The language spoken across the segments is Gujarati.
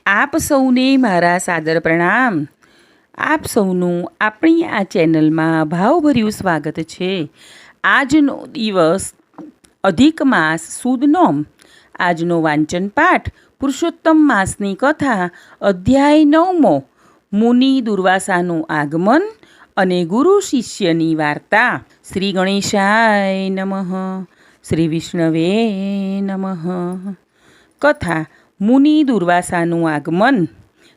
આપ સૌને મારા સાદર પ્રણામ. આપ સૌનું આપણી આ ચેનલમાં ભાવભર્યું સ્વાગત છે. આજનો દિવસ અધિક માસ સુદ નોમ. આજનો વાંચન પાઠ પુરુષોત્તમ માસની કથા અધ્યાય 9મો. મુનિ દુર્વાસાનું આગમન અને ગુરુ શિષ્યની વાર્તા. શ્રી ગણેશાય નમઃ. શ્રી વિષ્ણવે નમઃ. કથા મુનિ દુર્વાસાનું આગમન.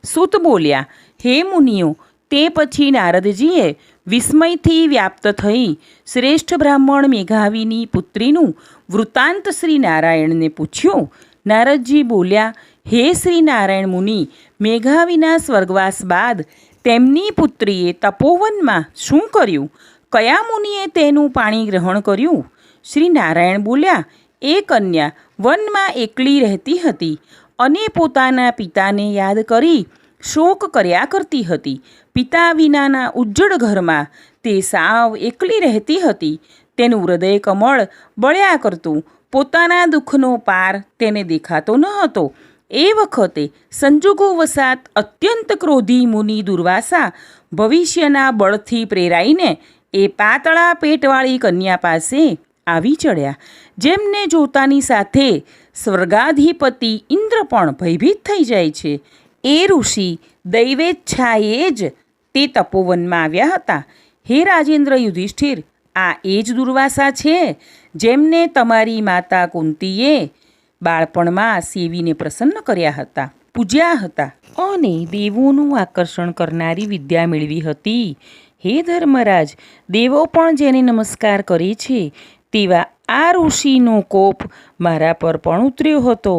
સૂત બોલ્યા, હે મુનિઓ, તે પછી નારદજીએ વિસ્મયથી વ્યાપ્ત થઈ શ્રેષ્ઠ બ્રાહ્મણ મેઘાવીની પુત્રીનું વૃત્તાંત શ્રી નારાયણને પૂછ્યું. નારદજી બોલ્યા, હે શ્રી નારાયણ મુનિ, મેઘાવીના સ્વર્ગવાસ બાદ તેમની પુત્રીએ તપોવનમાં શું કર્યું? કયા મુનિએ તેનું પાણી ગ્રહણ કર્યું? શ્રી નારાયણ બોલ્યા, એ કન્યા વનમાં એકલી રહેતી હતી અને પોતાના પિતાને યાદ કરી શોક કર્યા કરતી હતી. પિતા વિનાના ઉજ્જડ ઘરમાં તે સાવ એકલી રહેતી હતી. તેનું હૃદય કમળ બળ્યા કરતું. પોતાના દુઃખનો પાર તેને દેખાતો ન હતો. એ વખતે સંજોગો વસાત અત્યંત ક્રોધી મુનિ દુર્વાસા ભવિષ્યના બળથી પ્રેરાઈને એ પાતળા પેટવાળી કન્યા પાસે આવી ચડ્યા. જેમને જોતાની સાથે સ્વર્ગાધિપતિ ઇન્દ્ર પણ ભયભીત થઈ જાય છે. એ ઋષિ દૈવેચ્છાએ જ તે તપોવનમાં આવ્યા હતા. હે રાજેન્દ્ર યુધિષ્ઠિર, આ એ જ દુર્વાસા છે જેમને તમારી માતા કુંતીએ બાળપણમાં સેવીને પ્રસન્ન કર્યા હતા, પૂજ્યા હતા અને દેવોનું આકર્ષણ કરનારી વિદ્યા મેળવી હતી. હે ધર્મરાજ, દેવો પણ જેને નમસ્કાર કરે છે તેવા આ ઋષિનો કોપ મારા પર પણ ઉતર્યો હતો.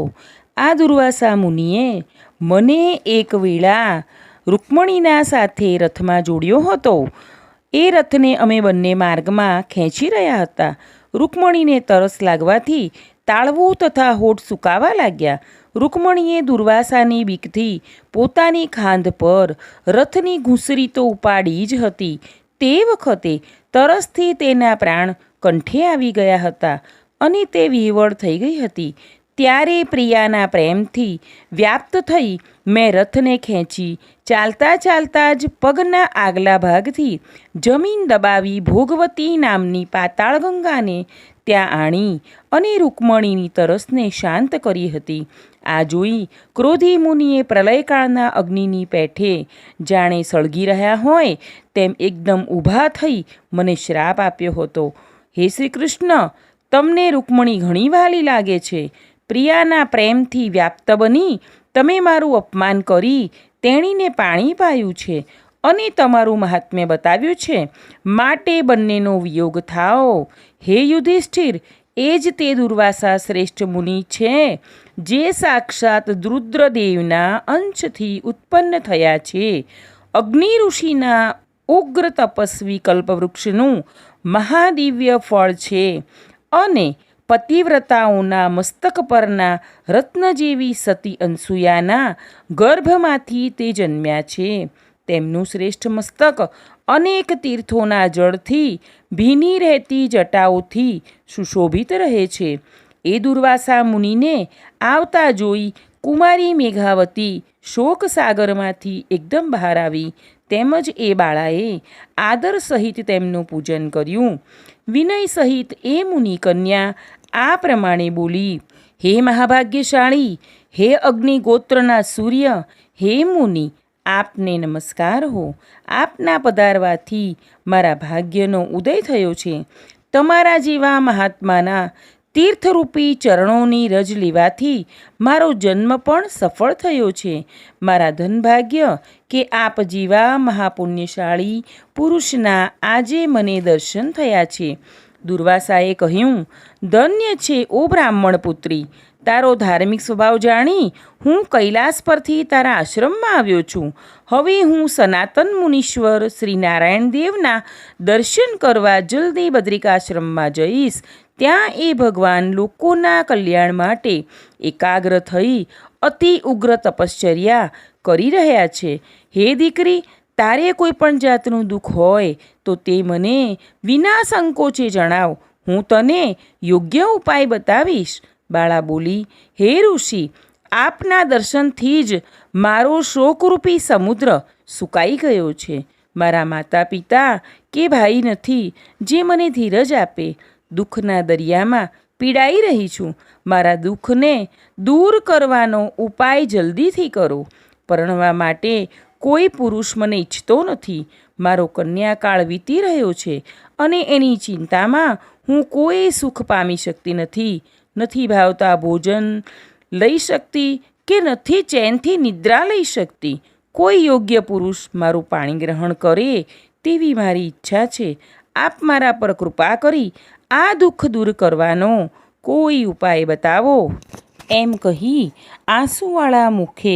આ દુર્વાસા મુનિએ મને એક વેળા રૂકમણીના સાથે રથમાં જોડ્યો હતો. એ રથને અમે બંને માર્ગમાં ખેંચી રહ્યા હતા. રૂકમણીને તરસ લાગવાથી તાળવું તથા હોઠ સુકાવા લાગ્યા. રૂકમણીએ દુર્વાસાની બીકથી પોતાની ખાંધ પર રથની ઘૂંસરી તો ઉપાડી જ હતી. તે વખતે તરસથી તેના પ્રાણ કંઠે આવી ગયા હતા અને તે વિહવળ થઈ ગઈ હતી. ત્યારે પ્રિયાના પ્રેમથી વ્યાપ્ત થઈ મેં રથને ખેંચી ચાલતા ચાલતા જ પગના આગલા ભાગથી જમીન દબાવી ભોગવતી નામની પાતાળ ગંગાને ત્યાં આણી અને રૂકમણીની તરસને શાંત કરી હતી. આ જોઈ ક્રોધી મુનિએ પ્રલયકાળના અગ્નિની પેઠે જાણે સળગી રહ્યા હોય તેમ એકદમ ઊભા થઈ મને શ્રાપ આપ્યો હતો. હે શ્રી કૃષ્ણ, તમને રૂકમણી ઘણી વહાલી લાગે છે. પ્રિયાના પ્રેમથી વ્યાપ્ત બની તમે મારું અપમાન કરી તેણીને પાણી પાયું છે અને તમારું મહાત્મ્ય બતાવ્યું છે. માટે બંનેનો વિયોગ થાઓ. હે યુધિષ્ઠિર, એ જ તે દુર્વાસા શ્રેષ્ઠ મુનિ છે જે સાક્ષાત રુદ્રદેવના અંશથી ઉત્પન્ન થયા છે. અગ્નિ ઋષિના ઉગ્ર તપસ્વી કલ્પવૃક્ષનું મહાદિવ્ય ફળ છે અને પતિવ્રતાઓના મસ્તક પરના રત્ન જેવી સતી અનસૂયાના ગર્ભમાંથી તે જન્મ્યા છે. તેમનું શ્રેષ્ઠ મસ્તક અનેક તીર્થોના જળથી ભીની રહેતી જટાઓથી સુશોભિત રહે છે. એ દુર્વાસા મુનિને આવતા જોઈ કુમારી મેઘાવતી શોક સાગરમાંથી એકદમ બહાર આવી. તેમજ એ બાળાએ આદર સહિત તેમનું પૂજન કર્યું. વિનય સહિત એ મુનિ કન્યા આ પ્રમાણે બોલી, હે મહાભાગ્યશાળી, હે અગ્નિગોત્રના સૂર્ય, હે મુનિ, આપને નમસ્કાર હો. આપના પધારવાથી મારા ભાગ્યનો ઉદય થયો છે. તમારા જેવા મહાત્માના તીર્થરૂપી ચરણોની રજ લેવાથી મારો જન્મ પણ સફળ થયો છે. મારા ધનભાગ્ય કે આપ જેવા મહાપુણ્યશાળી પુરુષના આજે મને દર્શન થયા છે. દુર્વાસાએ કહ્યું, ધન્ય છે ઓ બ્રાહ્મણ પુત્રી, તારો ધાર્મિક સ્વભાવ જાણી હું કૈલાસ પરથી તારા આશ્રમમાં આવ્યો છું. હવે હું સનાતન મુનીશ્વર શ્રી નારાયણ દેવના દર્શન કરવા જલ્દી બદ્રિકાશ્રમમાં જઈશ. ત્યાં એ ભગવાન લોકોના કલ્યાણ માટે એકાગ્ર થઈ અતિ ઉગ્ર તપશ્ચર્યા કરી રહ્યા છે. હે દીકરી, તારે કોઈ પણ જાતનું દુઃખ હોય તો તે મને વિના સંકોચે જણાવ. હું તને યોગ્ય ઉપાય બતાવીશ. બાળા બોલી, હે ઋષિ, આપના દર્શનથી જ મારો શોકરૂપી સમુદ્ર સુકાઈ ગયો છે. મારા માતા પિતા કે ભાઈ નથી જે મને ધીરજ આપે. દુઃખના દરિયામાં પીડાઈ રહી છું. મારા દુઃખને દૂર કરવાનો ઉપાય જલ્દીથી કરો. પરણવા માટે કોઈ પુરુષ મને ઈચ્છતો નથી. મારો કન્યાકાળ વીતી રહ્યો છે અને એની ચિંતામાં હું કોઈ સુખ પામી શકતી નથી. નથી ભાવતા ભોજન લઈ શકતી કે નથી ચેનથી નિદ્રા લઈ શકતી. કોઈ યોગ્ય પુરુષ મારું પાણી ગ્રહણ કરે તેવી મારી ઈચ્છા છે. આપ મારા પર કૃપા કરી આ દુઃખ દૂર કરવાનો કોઈ ઉપાય બતાવો. એમ કહી આંસુવાળા મુખે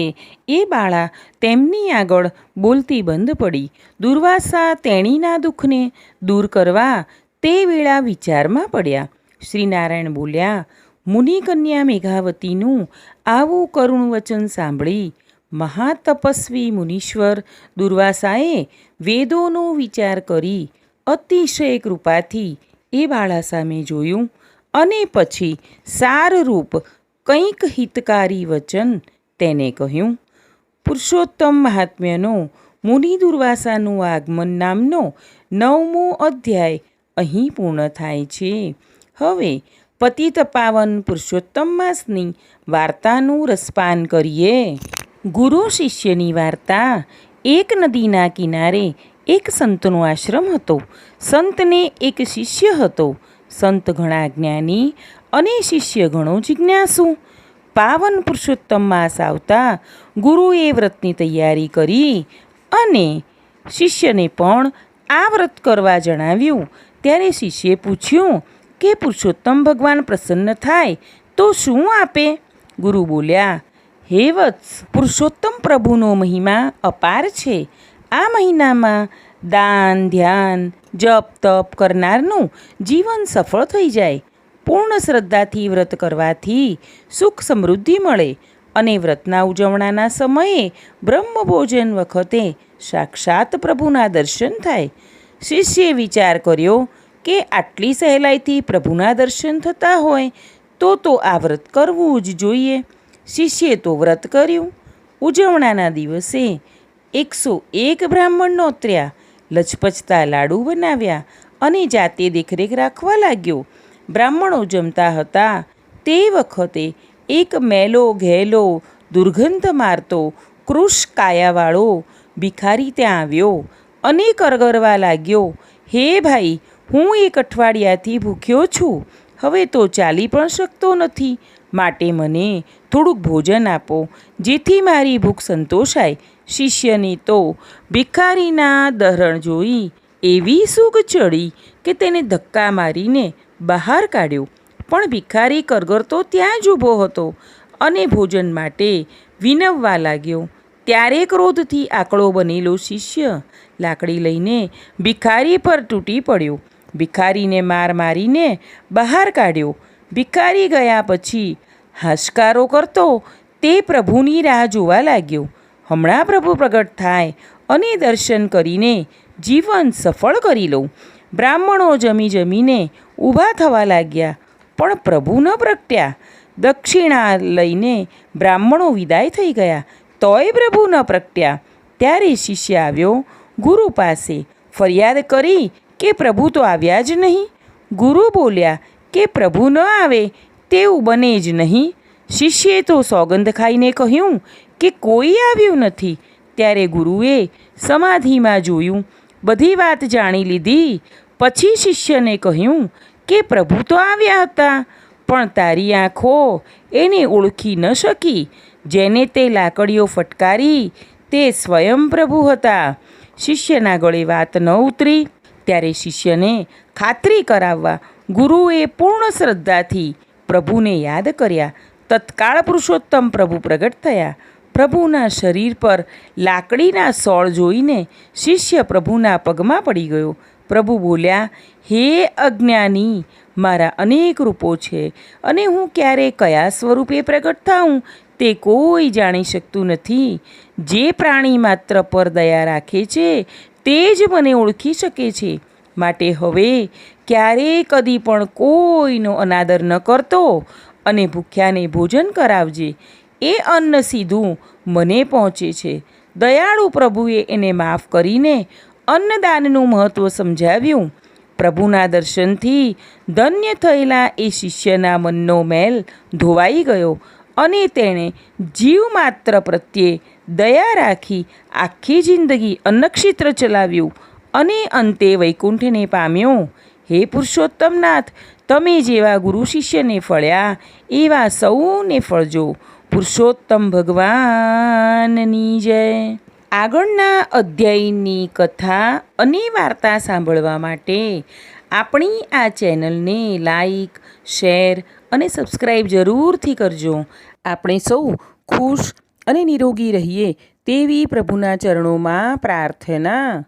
એ બાળા તેમની આગળ બોલતી બંધ પડી. દુર્વાસા તેણીના દુઃખને દૂર કરવા તે વેળા વિચારમાં પડ્યા. શ્રીનારાયણ બોલ્યા, મુનિકન્યા મેઘાવતીનું આવું કરુણ વચન સાંભળી મહાતપસ્વી મુનીશ્વર દુર્વાસાએ વેદોનો વિચાર કરી અતિશય કૃપાથી એ બાળા સામે જોયું અને પછી સારરૂપ કંઈક હિતકારી વચન તેને કહ્યું. પુરુષોત્તમ મહાત્મ્યનો મુનિ દુર્વાસાનું આગમન નામનો 9મો અધ્યાય અહીં પૂર્ણ થાય છે. હવે પતિત પાવન પુરુષોત્તમ માસની વાર્તાનું રસપાન કરીએ. ગુરુ શિષ્યની વાર્તા. એક નદીના કિનારે એક સંતનો આશ્રમ હતો. સંતને એક શિષ્ય હતો. સંત ઘણા જ્ઞાની અને શિષ્ય ઘણો જિજ્ઞાસુ. પાવન પુરુષોત્તમ માસ આવતા ગુરુએ વ્રતની તૈયારી કરી અને શિષ્યને પણ આ વ્રત કરવા જણાવ્યું. ત્યારે શિષ્યે પૂછ્યું કે પુરુષોત્તમ ભગવાન પ્રસન્ન થાય તો શું આપે? ગુરુ બોલ્યા, હે વત્સ, પુરુષોત્તમ પ્રભુનો મહિમા અપાર છે. આ મહિનામાં દાન, ધ્યાન, જપ, તપ કરનારનું જીવન સફળ થઈ જાય. પૂર્ણ શ્રદ્ધાથી વ્રત કરવાથી સુખ સમૃદ્ધિ મળે અને વ્રતના ઉજવણાના સમયે બ્રહ્મભોજન વખતે સાક્ષાત પ્રભુના દર્શન થાય. શિષ્યે વિચાર કર્યો કે આટલી સહેલાઈથી પ્રભુના દર્શન થતા હોય તો આ વ્રત કરવું જ જોઈએ. શિષ્યે તો વ્રત કર્યું. ઉજવણાના દિવસે 101 બ્રાહ્મણ નોતર્યા. લચપચતા લાડુ બનાવ્યા અને જાતે દેખરેખ રાખવા લાગ્યો. બ્રાહ્મણો જમતા હતા તે વખતે એક મેલો ઘેલો દુર્ગંધ મારતો કૃશ કાયાવાળો ભિખારી ત્યાં આવ્યો અને કરગરવા લાગ્યો, હે ભાઈ, હું 1 અઠવાડિયાથી ભૂખ્યો છું. હવે તો ચાલી પણ શકતો નથી. માટે મને થોડુંક ભોજન આપો જેથી મારી ભૂખ સંતોષાય. શિષ્યની તો ભિખારીના દહરણ જોઈ એવી સૂગ ચડી કે તેને ધક્કા મારીને બહાર કાઢ્યો. પણ ભિખારી કરગરતો ત્યાં જ ઊભો હતો અને ભોજન માટે વિનવવા લાગ્યો. ત્યારે ક્રોધથી આકળો બનેલો શિષ્ય લાકડી લઈને ભિખારી પર તૂટી પડ્યો. ભિખારીને માર મારીને બહાર કાઢ્યો. ભિખારી ગયા પછી હાશકારો કરતો તે પ્રભુની રાહ જોવા લાગ્યો. હમણાં પ્રભુ પ્રગટ થાય અને દર્શન કરીને જીવન સફળ કરી લઉં. બ્રાહ્મણો જમીને ઊભા થવા લાગ્યા પણ પ્રભુ ન પ્રગટ્યા. દક્ષિણા લઈને બ્રાહ્મણો વિદાય થઈ ગયા તોય પ્રભુ ન પ્રગટ્યા. ત્યારે શિષ્ય આવ્યો ગુરુ પાસે. ફરિયાદ કરી કે પ્રભુ તો આવ્યા જ નહીં. ગુરુ બોલ્યા કે પ્રભુ ન આવે તેવું બને જ નહીં. શિષ્યે તો સોગંદ ખાઈને કહ્યું કે કોઈ આવ્યું નથી. ત્યારે ગુરુએ સમાધિમાં જોયું, બધી વાત જાણી લીધી. પછી શિષ્યને કહ્યું કે પ્રભુ તો આવ્યા હતા પણ તારી આંખો એને ઓળખી ન શકી. જેને તે લાકડીઓ ફટકારી તે સ્વયં પ્રભુ હતા. શિષ્યના ગળે વાત ન ઉતરી. ત્યારે શિષ્યને ખાતરી કરાવવા ગુરુએ પૂર્ણ શ્રદ્ધાથી પ્રભુને યાદ કર્યા. તત્કાળ પુરુષોત્તમ પ્રભુ પ્રગટ થયા. પ્રભુના શરીર પર લાકડીના સોળ જોઈને શિષ્ય પ્રભુના પગમાં પડી ગયો. પ્રભુ બોલ્યા, હે અજ્ઞાની, મારા અનેક રૂપો છે અને હું ક્યારે કયા સ્વરૂપે પ્રગટ થાઉં તે કોઈ જાણી શકતું નથી. જે પ્રાણી માત્ર પર દયા રાખે છે તે જ મને ઓળખી શકે છે. માટે હવે ક્યારેય કદી પણ કોઈનો અનાદર ન કરતો અને ભૂખ્યાને ભોજન કરાવજે. એ અન્ન સીધું મને પહોંચે છે. દયાળુ પ્રભુએ એને માફ કરીને અન્નદાનનું મહત્ત્વ સમજાવ્યું. પ્રભુના દર્શનથી ધન્ય થયેલા એ શિષ્યના મનનો મેલ ધોવાઈ ગયો અને તેણે જીવ માત્ર પ્રત્યે દયા રાખી આખી જિંદગી અન્નક્ષેત્ર ચલાવ્યું અને અંતે વૈકુંઠને પામ્યો. હે પુરુષોત્તમનાથ, તમે જેવા ગુરુ શિષ્યને ફળ્યા એવા સૌને ફળજો. પુરુષોત્તમ ભગવાનની જય. આગળના અધ્યાયની કથા અને વાર્તા સાંભળવા માટે આપણી આ ચેનલને લાઈક, શેર અને સબસ્ક્રાઈબ જરૂરથી કરજો. આપણે સૌ ખુશ અને નિરોગી રહીએ તેવી પ્રભુના ચરણોમાં પ્રાર્થના.